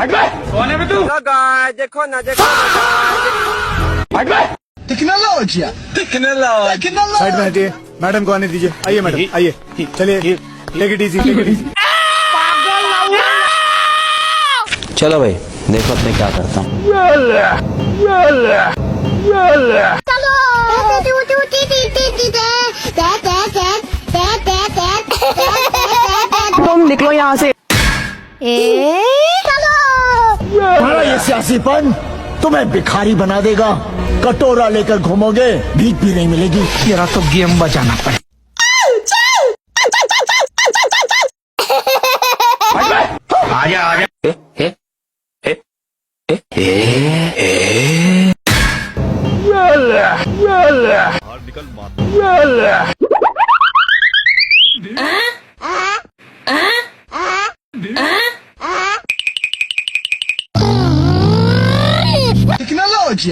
कौन है बे तू? देखो ना देखो टेक्नोलॉजी साइड में हटिए। मैडम को आने दीजिए। आइए मैडम, आइए, चलिए, take it easy, take it easy. चलो भाई देखो अब मैं क्या करता हूँ। तुम निकलो यहाँ से। तुम्हारा ये सियासीपन तुम्हें भिखारी बना देगा। कटोरा लेकर घूमोगे, भीख भी नहीं मिलेगी। मेरा तो गेम बचाना पड़े। आजा आजा। टेक्नोलॉजी